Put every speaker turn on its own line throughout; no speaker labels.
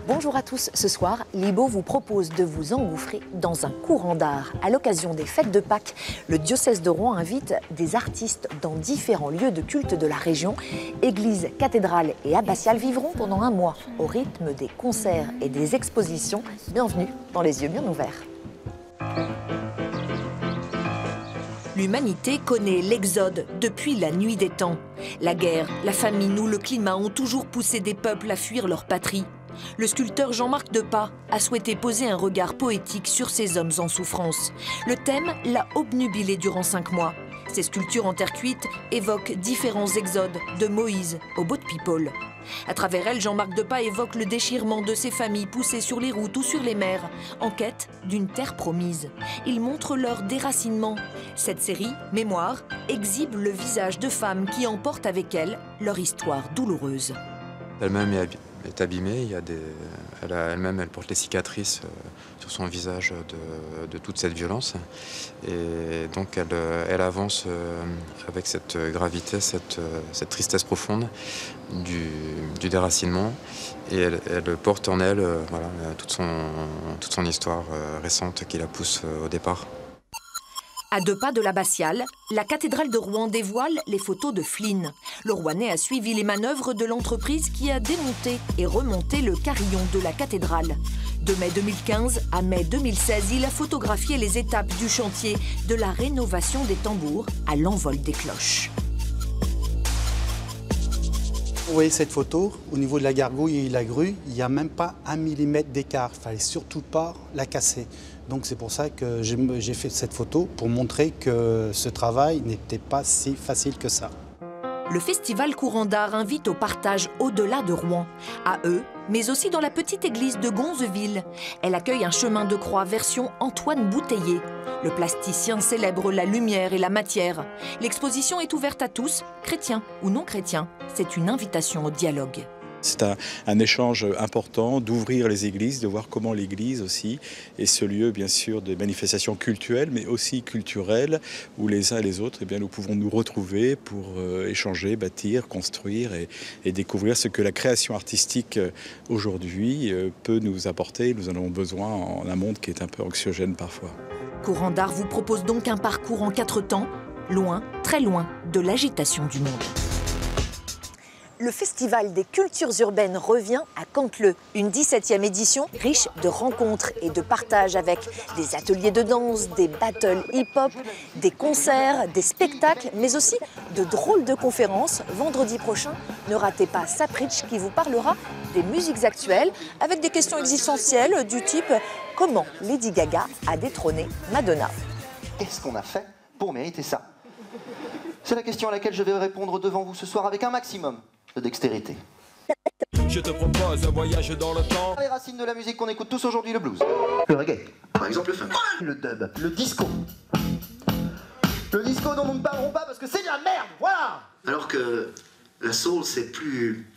Bonjour à tous, ce soir, Libo vous propose de vous engouffrer dans un courant d'art. À l'occasion des fêtes de Pâques, le diocèse de Rouen invite des artistes dans différents lieux de culte de la région. Églises, cathédrales et abbatiales vivront pendant un mois au rythme des concerts et des expositions. Bienvenue dans Les Yeux bien ouverts. L'humanité connaît l'exode depuis la nuit des temps. La guerre, la famine ou le climat ont toujours poussé des peuples à fuir leur patrie. Le sculpteur Jean-Marc Depas a souhaité poser un regard poétique sur ces hommes en souffrance. Le thème l'a obnubilé durant 5 mois. Ces sculptures en terre cuite évoquent différents exodes, de Moïse au Boat People. À travers elles, Jean-Marc Depas évoque le déchirement de ces familles poussées sur les routes ou sur les mers, en quête d'une terre promise. Il montre leur déracinement. Cette série, Mémoire, exhibe le visage de femmes qui emportent avec elles leur histoire douloureuse.
Elle-même est abîmée, elle porte les cicatrices sur son visage de toute cette violence. Et donc elle avance avec cette gravité, cette tristesse profonde du déracinement. Et elle porte en elle toute son histoire récente qui la pousse au départ.
À 2 pas de l'abbatiale, la cathédrale de Rouen dévoile les photos de Flynn. Le Rouennais a suivi les manœuvres de l'entreprise qui a démonté et remonté le carillon de la cathédrale. De mai 2015 à mai 2016, il a photographié les étapes du chantier de la rénovation des tambours à l'envol des cloches.
Vous voyez cette photo, au niveau de la gargouille et la grue, il n'y a même pas 1 millimètre d'écart. Il ne fallait surtout pas la casser. Donc c'est pour ça que j'ai fait cette photo, pour montrer que ce travail n'était pas si facile que ça.
Le festival Courant d'Art invite au partage au-delà de Rouen, à eux, mais aussi dans la petite église de Gonzeville. Elle accueille un chemin de croix version Antoine Bouteiller. Le plasticien célèbre la lumière et la matière. L'exposition est ouverte à tous, chrétiens ou non chrétiens. C'est une invitation au dialogue.
C'est un échange important d'ouvrir les églises, de voir comment l'église aussi est ce lieu bien sûr de manifestations cultuelles mais aussi culturelles où les uns et les autres nous pouvons nous retrouver pour échanger, bâtir, construire et découvrir ce que la création artistique aujourd'hui peut nous apporter. Nous en avons besoin en un monde qui est un peu anxiogène parfois.
Courant d'Art vous propose donc un parcours en 4 temps, loin, très loin de l'agitation du monde. Le Festival des cultures urbaines revient à Canteleu. Une 17e édition riche de rencontres et de partages avec des ateliers de danse, des battles hip-hop, des concerts, des spectacles, mais aussi de drôles de conférences. Vendredi prochain, ne ratez pas Sapritch qui vous parlera des musiques actuelles avec des questions existentielles du type « Comment Lady Gaga a détrôné Madonna ?»
Qu'est-ce qu'on a fait pour mériter ça? C'est la question à laquelle je vais répondre devant vous ce soir avec un maximum de dextérité.
Je te propose un voyage dans le temps.
Les racines de la musique qu'on écoute tous aujourd'hui, le blues, le reggae, par exemple le funk, le dub, le disco. Le disco dont nous ne parlerons pas parce que c'est de la merde, voilà.
Alors que la soul c'est plus...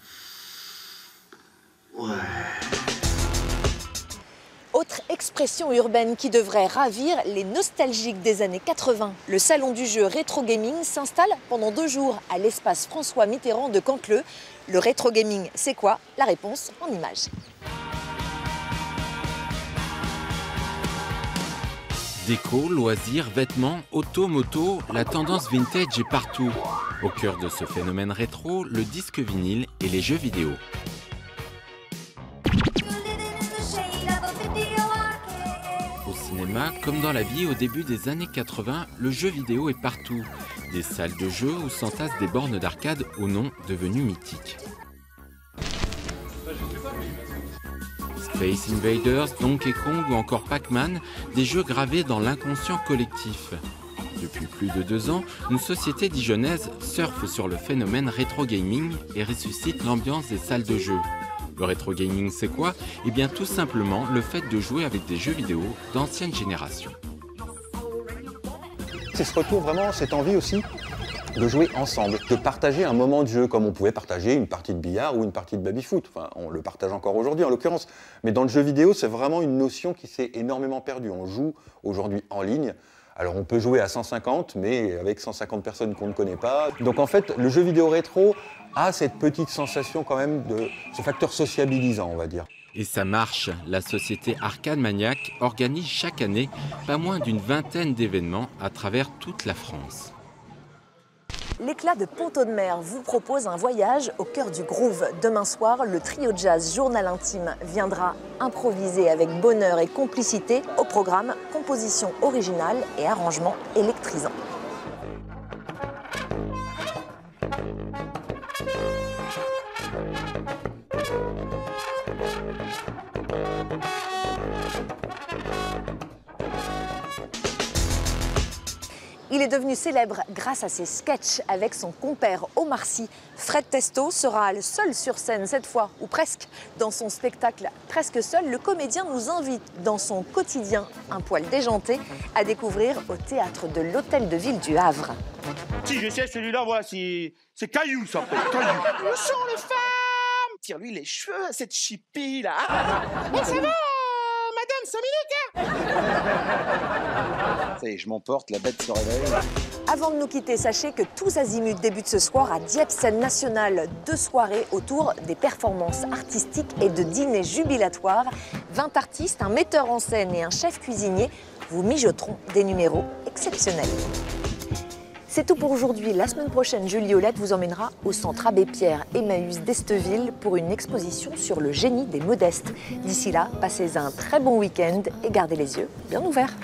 Ouais...
Autre expression urbaine qui devrait ravir les nostalgiques des années 80. Le salon du jeu Rétro Gaming s'installe pendant 2 jours à l'espace François Mitterrand de Canteleu. Le rétro gaming, c'est quoi? La réponse en images.
Déco, loisirs, vêtements, auto, moto, la tendance vintage est partout. Au cœur de ce phénomène rétro, le disque vinyle et les jeux vidéo. Comme dans la vie, au début des années 80, le jeu vidéo est partout. Des salles de jeu où s'entassent des bornes d'arcade au nom devenues mythiques. Space Invaders, Donkey Kong ou encore Pac-Man, des jeux gravés dans l'inconscient collectif. Depuis plus de 2 ans, une société dijonnaise surfe sur le phénomène rétro gaming et ressuscite l'ambiance des salles de jeu. Le rétro gaming, c'est quoi? Eh bien tout simplement le fait de jouer avec des jeux vidéo d'ancienne génération.
C'est ce retour vraiment, cette envie aussi de jouer ensemble, de partager un moment de jeu comme on pouvait partager une partie de billard ou une partie de baby-foot. Enfin, on le partage encore aujourd'hui en l'occurrence. Mais dans le jeu vidéo, c'est vraiment une notion qui s'est énormément perdue. On joue aujourd'hui en ligne Alors on peut jouer à 150, mais avec 150 personnes qu'on ne connaît pas. Donc en fait, le jeu vidéo rétro a cette petite sensation quand même de ce facteur sociabilisant, on va dire.
Et ça marche. La société Arcade Maniac organise chaque année pas moins d'une vingtaine d'événements à travers toute la France.
L'éclat de Ponto de Mer vous propose un voyage au cœur du groove. Demain soir, le trio jazz Journal Intime viendra improviser avec bonheur et complicité au programme composition originale et arrangement électrisant. Il est devenu célèbre grâce à ses sketchs avec son compère Omar Sy. Fred Testo sera seul sur scène cette fois, ou presque. Dans son spectacle Presque seul, le comédien nous invite dans son quotidien un poil déjanté à découvrir au théâtre de l'Hôtel de Ville du Havre.
Si je sais celui-là, voilà, c'est Caillou, ça s'appelle Caillou. Où sont les femmes? Tire-lui les cheveux à cette chipie là. Mais ça va, madame, 5 minutes, Ça y est, je m'emporte, la bête se réveille.
Avant de nous quitter, sachez que Tous Azimuts débute ce soir à Dieppe, scène nationale. 2 soirées autour des performances artistiques et de dîners jubilatoires. 20 artistes, un metteur en scène et un chef cuisinier vous mijoteront des numéros exceptionnels. C'est tout pour aujourd'hui. La semaine prochaine, Julie Olette vous emmènera au centre Abbé Pierre Emmaüs d'Esteville pour une exposition sur le génie des modestes. D'ici là, passez un très bon week-end et gardez les yeux bien ouverts.